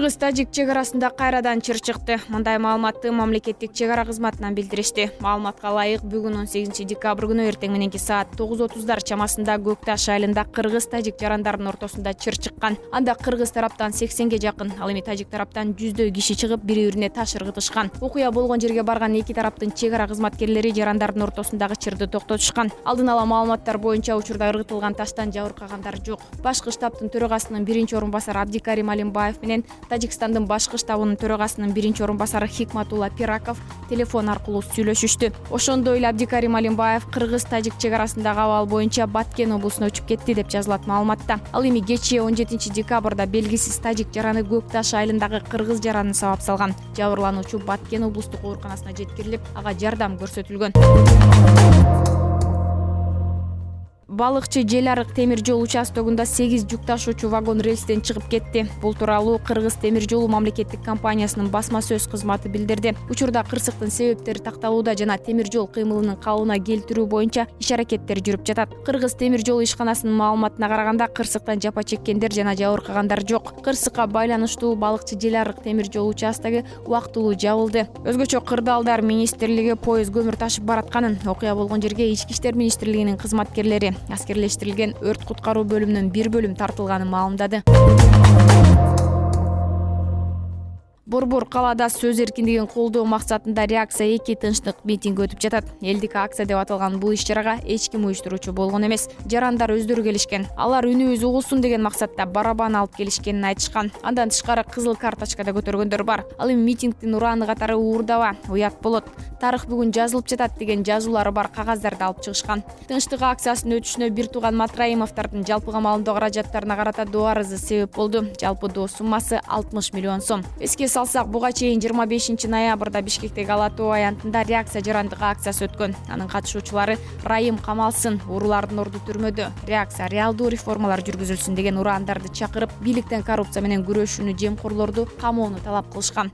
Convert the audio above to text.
Кыргыз-тажик чек арасында кайрадан чыр чыкты. Мындай маалыматты мамлекеттик чек ара кызматынан билдиришти. Маалыматка ылайык, бүгүн 18 декабрь күнү эртең мененки саат 9:30 чамасында Көк Таш айылында кыргыз-тажик жарандарынын ортосунда чыр чыккан. Анда кыргыз тараптан 80ге жакын, ал эми тажик тараптан 100дөй киши чыгып, бири-бирине таш ыргытышкан. Окуя болгон жерге барган эки тараптын чек ара кызматкерлери жарандардын ортосундагы чырды токтотушкан. Алдын ала маалыматтар боюнча учурда ыргытылган таштан жабыркагандар жок. Башкы штабтын төрагасынын биринчи орун басары Абдикарим Алимбаев менен Тажикстандын башкы штабынын төрагасынын биринчи орун басары Хикматулла Пираков телефон аркылуу сүйлөшүштү. Ошондой эле Абдикарим Алимбаев кыргыз-тажик чек арасындагы абал боюнча Баткен облусуна учуп кетти деп жазылат маалыматта. Ал эми кечээ 17 декабрда белгисиз тажик жараны Көк Таш айылындагы кыргыз жаранын сабап салган. Жабырлануучу Баткен облустук ооруканасына жеткирилип, ага жардам көрсөтүлгөн. Балыкчы Желарык темир жол участогунда 8 жүк ташуучу вагон рельстен чыгып кетти. Бул тууралуу Кыргыз темир жолу мамлекеттик компаниясынын басма сөз кызматы билдирди. Учурда кырсыктын себептери такталууда жана темир жол кыймылынын калыбына келтирүү боюнча иш-аракеттер жүрүп жатат. Кыргыз темир жолу ишканасынын маалыматына караганда кырсыктан жапа чеккендер жана жабыркагандар жок. Кырсыкка байланыштуу Балыкчы Желарык темир жол участогу убактылуу жабылды. Өзгөчө Кырдаалдар министрлиги поезд көмүр ташып баратканын, окуя болгон жерге Ички иштер министрлигинин кызматкерлери, аскерлештирилген өрт куткаруу бөлүмүнүн бир бөлүм тартылганын маалымдады. Борбор калаада сөз эркиндигин колдоо максатында реакция 2 тынчтык митинг өтүп жатат. Элдик акция деп аталган бул иш-чарага эч ким уюштуруучу болгон эмес. Жарандар өздөрү келишкен. Алар үнүбүз угулсун деген максатта барабан алып келишкенин айтышкан. Андан тышкары кызыл карточка да көтөргөндөр бар. Ал эми митингдин ураны катары уурдаба, уят болот. Тарых бүгүн жазылып жатат деген жазуулары бар кагаздарды алып чыгышкан. Тынчтык акциясынын өтүшүнө бир тууган Матраимовдордун жалпыга маалымдоо каражаттарына карата доо арызы себеп болду. Жалпы доо суммасы 60 миллион сом. Эске салсак, буга чейин 25 ноябрда Бишкектеги Ала Тоо аянтында реакция жарандык акциясы өткөн. Анын катышуучулары Райым камалсын, уруулардын орду түрмөдө, реакция реалдуу реформалар жүргүзүлсүн деген ураандарды чакырып, бийликтен коррупция менен күрөшүүнү, жемкорлорду камоону талап кылышкан.